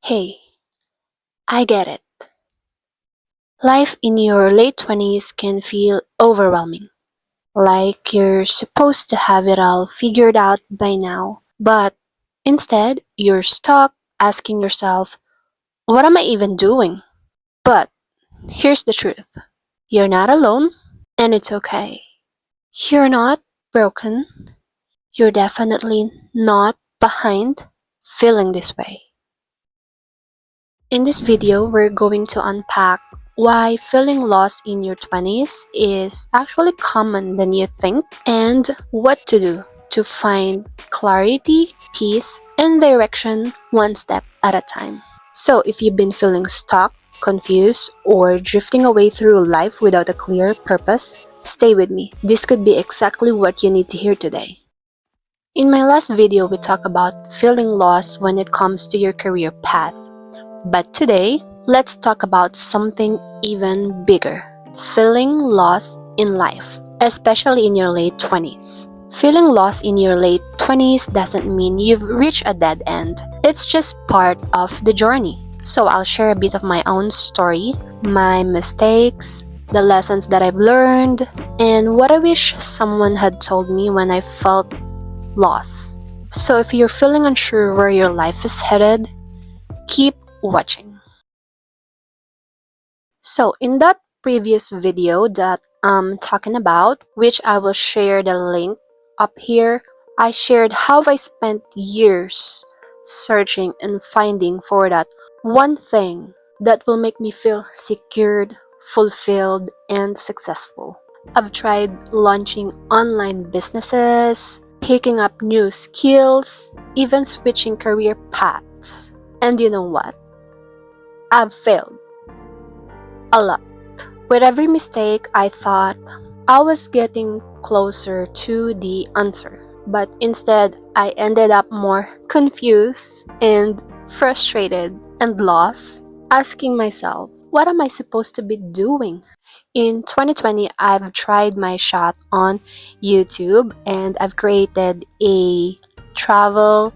Hey, I get it. Life in your late 20s can feel overwhelming, like you're supposed to have it all figured out by now, but instead you're stuck asking yourself, what am I even doing? But here's the truth, you're not alone, and it's okay. You're not broken, you're definitely not behind feeling this way. In this video, we're going to unpack why feeling lost in your 20s is actually common than you think and what to do to find clarity, peace, and direction one step at a time. So, if you've been feeling stuck, confused, or drifting away through life without a clear purpose, stay with me. This could be exactly what you need to hear today. In my last video, we talked about feeling lost when it comes to your career path. But today, let's talk about something even bigger, feeling lost in life, especially in your late 20s. Feeling lost in your late 20s doesn't mean you've reached a dead end, it's just part of the journey. So, I'll share a bit of my own story, my mistakes, the lessons that I've learned, and what I wish someone had told me when I felt lost. So, if you're feeling unsure where your life is headed, keep watching. So in that previous video that I'm talking about, which I will share the link up here, I shared how I spent years searching and finding for that one thing that will make me feel secured, fulfilled, and successful. I've tried launching online businesses, picking up new skills, even switching career paths. And you know what? I've failed a lot. With every mistake, I thought I was getting closer to the answer. But instead, I ended up more confused and frustrated and lost, asking myself, what am I supposed to be doing? In 2020, I've tried my shot on YouTube and I've created a travel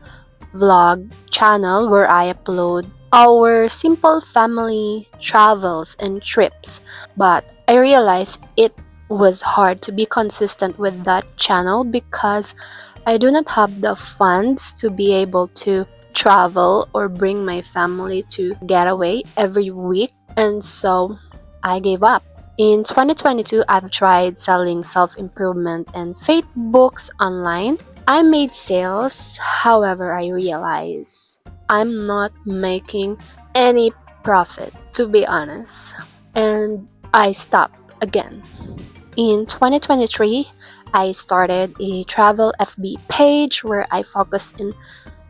vlog channel where I upload our simple family travels and trips. But I realized it was hard to be consistent with that channel because I do not have the funds to be able to travel or bring my family to getaway every week, and so I gave up. In 2022, I've tried selling self improvement and faith books online. I made sales, however, I realize I'm not making any profit, to be honest. And I stopped again. In 2023, I started a travel FB page where I focus in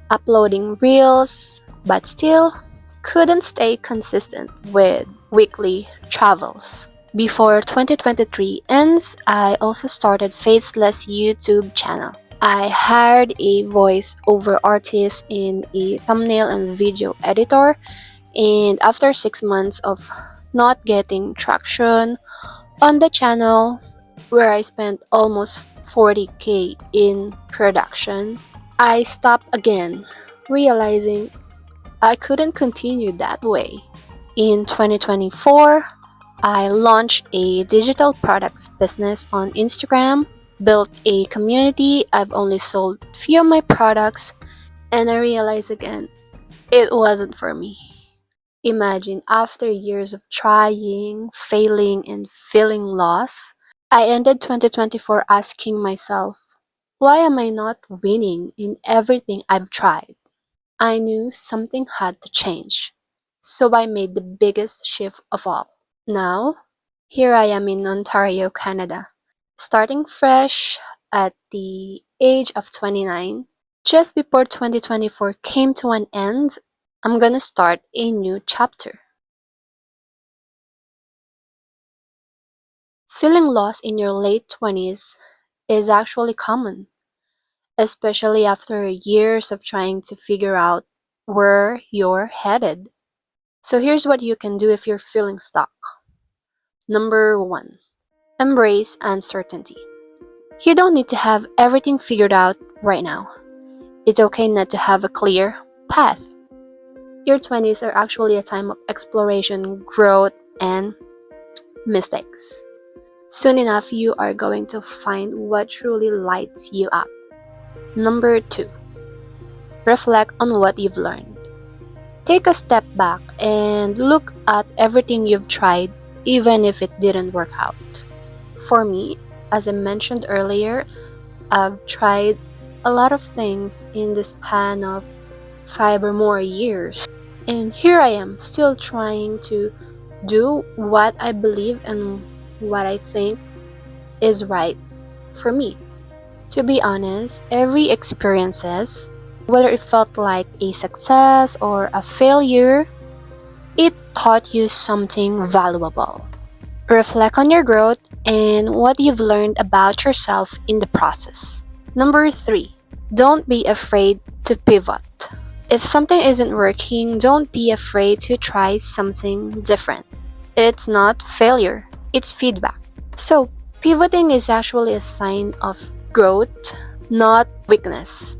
uploading reels, but still couldn't stay consistent with weekly travels. Before 2023 ends, I also started Faceless YouTube channel. I hired a voice-over artist in a thumbnail and video editor, and after 6 months of not getting traction on the channel, where I spent almost 40K in production, I stopped again, realizing I couldn't continue that way. In 2024, I launched a digital products business on Instagram, built a community. I've only sold few of my products, and I realized again it wasn't for me. Imagine after years of trying, failing, and feeling lost, I ended 2024 asking myself, why am I not winning in everything I've tried? I knew something had to change. So I made the biggest shift of all. Now, here I am in Ontario, Canada, starting fresh at the age of 29. Just before 2024 came to an end, I'm gonna start a new chapter. Feeling lost in your late 20s is actually common, especially after years of trying to figure out where you're headed. So here's what you can do if you're feeling stuck. Number one, embrace uncertainty. You don't need to have everything figured out right now. It's okay not to have a clear path. Your 20s are actually a time of exploration, growth, and mistakes. Soon enough, you are going to find what truly lights you up. Number 2, reflect on what you've learned. Take a step back and look at everything you've tried, even if it didn't work out. For me, as I mentioned earlier, I've tried a lot of things in the span of 5 or more years. And here I am, still trying to do what I believe and what I think is right for me. To be honest, every experiences, whether it felt like a success or a failure, it taught you something valuable. Reflect on your growth and what you've learned about yourself in the process. Number 3, don't be afraid to pivot. If something isn't working, don't be afraid to try something different. It's not failure, it's feedback. So, pivoting is actually a sign of growth, not weakness.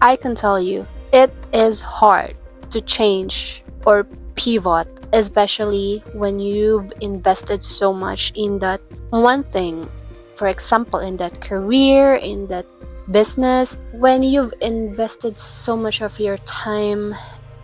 I can tell you, it is hard to change or pivot, especially when you've invested so much in that one thing. For example, in that career, in that business, when you've invested so much of your time,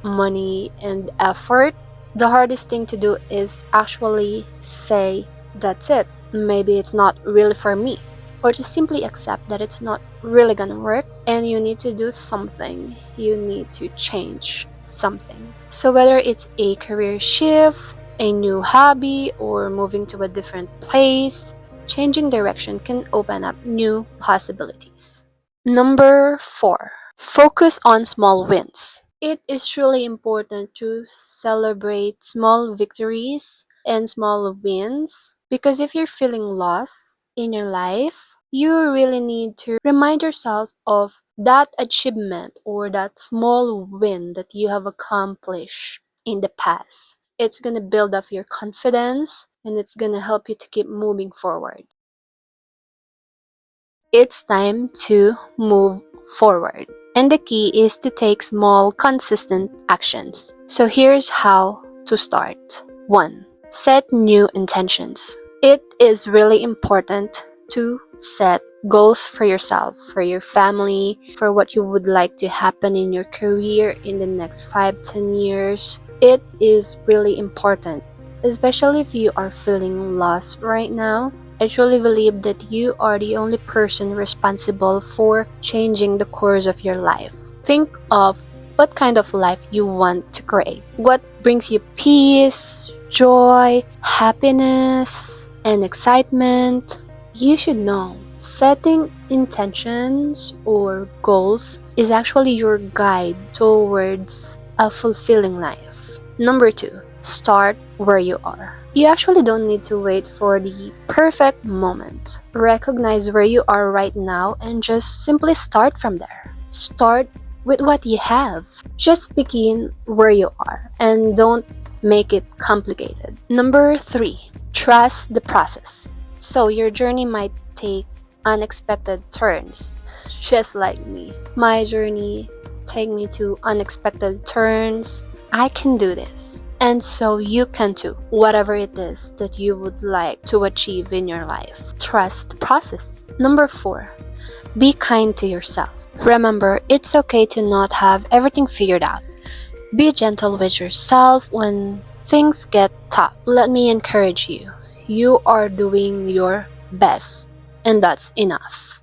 money, and effort, the hardest thing to do is actually say, that's it. Maybe it's not really for me. Or to simply accept that it's not really gonna work and you need to do something. You need to change something. So, whether it's a career shift, a new hobby, or moving to a different place, changing direction can open up new possibilities. Number 4, focus on small wins. It is truly important to celebrate small victories and small wins because if you're feeling lost in your life, you really need to remind yourself of that achievement or that small win that you have accomplished in the past. It's going to build up your confidence and it's going to help you to keep moving forward. It's time to move forward. And the key is to take small, consistent actions. So here's how to start. 1. Set new intentions. It is really important to set goals for yourself, for your family, for what you would like to happen in your career in the next 5-10 years. It is really important, especially if you are feeling lost right now. I truly believe that you are the only person responsible for changing the course of your life. Think of what kind of life you want to create. What brings you peace, joy, happiness, and excitement? You should know. Setting intentions or goals is actually your guide towards a fulfilling life. Number 2, start where you are. You actually don't need to wait for the perfect moment. Recognize where you are right now and just simply start from there. Start with what you have. Just begin where you are and don't make it complicated. Number 3, trust the process. So your journey might take unexpected turns, just like me. My journey take me to unexpected turns. I can do this. And so you can too, whatever it is that you would like to achieve in your life. Trust the process. Number 4, be kind to yourself. Remember, it's okay to not have everything figured out. Be gentle with yourself when things get tough. Let me encourage you. You are doing your best, and that's enough.